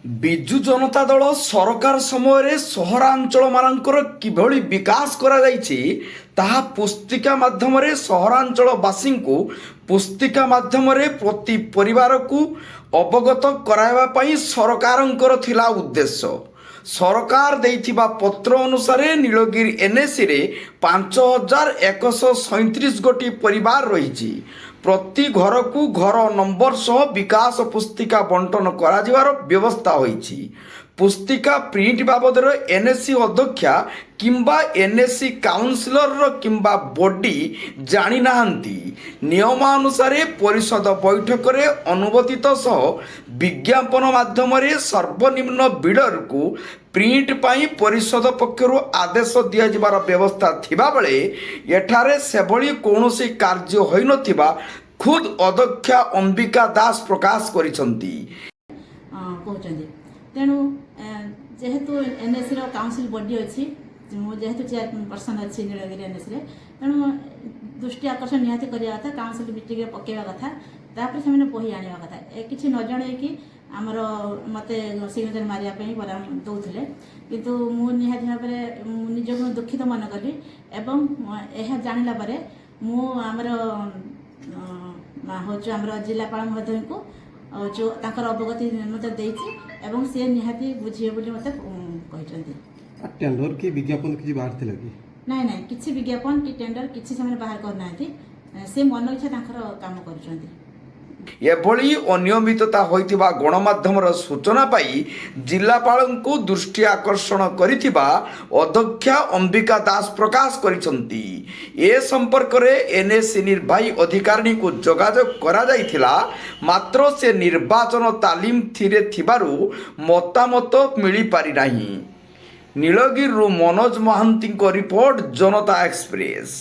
ବିଜୁ ଜନତା ଦଳ ସରକାର ସମୟରେ ସହରାଞ୍ଚଳ ମାନଙ୍କର କିଭଳି ବିକାଶ କରାଯାଇଛି ତାହା ପୁସ୍ତିକା ମାଧ୍ୟମରେ ସହରାଞ୍ଚଳବାସୀଙ୍କୁ ପୁସ୍ତିକା ମାଧ୍ୟମରେ ପ୍ରତି ପରିବାରକୁ ଅବଗତ କରାଇବା ପାଇଁ ସରକାରଙ୍କର ଥିଲା ଉଦ୍ଦେଶ୍ୟ। ସରକାର ଦେଇଥିବା ପତ୍ର ଅନୁସାରେ ନୀଳଗିରି ଏନ୍ଏସିରେ 5137 ଗୋଟି ପରିବାର ରହିଛି। ପ୍ରତି ଘରକୁ ଘର ନମ୍ବର ସହ ବିକାଶ ପୁସ୍ତିକା ବଣ୍ଟନ କରାଯିବାର ବ୍ୟବସ୍ଥା ହୋଇଛି। ପୁସ୍ତିକା ପ୍ରିଣ୍ଟ ବାବଦରେ ଏନ୍ଏସି ଅଧ୍ୟକ୍ଷା କିମ୍ବା ଏନ୍ଏସି କାଉନସିଲର କିମ୍ବା ବଡି ଜାଣିନାହାନ୍ତି। ନିୟମାନୁସାରେ ପରିଷଦ ବୈଠକରେ ଅନୁମୋଦିତ ସହ ବିଜ୍ଞାପନ ମାଧ୍ୟମରେ ସର୍ବନିମ୍ନ ବିଡରକୁ ପ୍ରିଣ୍ଟ ପାଇଁ ପରିଷଦ ପକ୍ଷରୁ ଆଦେଶ ଦିଆଯିବାର ବ୍ୟବସ୍ଥା ଥିବାବେଳେ ଏଠାରେ ସେଭଳି କୌଣସି କାର୍ଯ୍ୟ ହୋଇନଥିବା ଖୁଦ ଅଧ୍ୟକ୍ଷା ଅମ୍ବିକା ଦାସ ପ୍ରକାଶ କରିଛନ୍ତି। ତେଣୁ ଯେହେତୁ ଏନ୍ଏସିର କାଉନସିଲ୍ ବଡି ଅଛି, ମୁଁ ଯେହେତୁ ଚେୟାରପର୍ସନ୍ ଅଛି ନୀଳଗିରି ଏନ୍ଏସିରେ, ତେଣୁ ଦୃଷ୍ଟି ଆକର୍ଷଣ ନିହାତି କରିବା କଥା, କାଉନସିଲ୍ ମିଟିଂରେ ପକାଇବା କଥା, ତାପରେ ସେମାନେ ବହି ଆଣିବା କଥା। କିଛି ନ ଜଣେଇକି ଆମର ମୋତେ ସିଗ୍ନେଚର ମାରିବା ପାଇଁ ଦେଉଥିଲେ, କିନ୍ତୁ ମୁଁ ନିହାତି ଭାବରେ ନିଜକୁ ଦୁଃଖିତ ମନେ କଲି ଏବଂ ଏହା ଜାଣିଲା ପରେ ମୁଁ ଆମର ଜିଲ୍ଲାପାଳ ମହୋଦୟଙ୍କୁ ତାଙ୍କର ଅବଗତି ମୋତେ ଦେଇଛି ଏବଂ ସେ ନିହାତି ବୁଝିବେ ବୋଲି ମୋତେ କହିଛନ୍ତି। ଟେଣ୍ଡର କି ବିଜ୍ଞାପନ କିଛି ବାହାରିଥିଲା କି? ନାଇଁ, କିଛି ବିଜ୍ଞାପନ କି ଟେଣ୍ଡର କିଛି ସେମାନେ ବାହାର କରିନାହାନ୍ତି। ସେ ମନ ଇଚ୍ଛା ତାଙ୍କର କାମ କରୁଛନ୍ତି। ଏଭଳି ଅନିୟମିତତା ହୋଇଥିବା ଗଣମାଧ୍ୟମର ସୂଚନା ପାଇ ଜିଲ୍ଲାପାଳଙ୍କୁ ଦୃଷ୍ଟି ଆକର୍ଷଣ କରିଥିବା ଅଧ୍ୟକ୍ଷା ଅମ୍ବିକା ଦାସ ପ୍ରକାଶ କରିଛନ୍ତି। ଏ ସମ୍ପର୍କରେ ଏନ୍ଏସି ନିର୍ବାହୀ ଅଧିକାରୀଙ୍କୁ ଯୋଗାଯୋଗ କରାଯାଇଥିଲା, ମାତ୍ର ସେ ନିର୍ବାଚନ ତାଲିମରେ ଥିବାରୁ ମତାମତ ମିଳିପାରିନାହିଁ। ନୀଳଗିରିରୁ ମନୋଜ ମହାନ୍ତିଙ୍କ ରିପୋର୍ଟ, ଜନତା ଏକ୍ସପ୍ରେସ।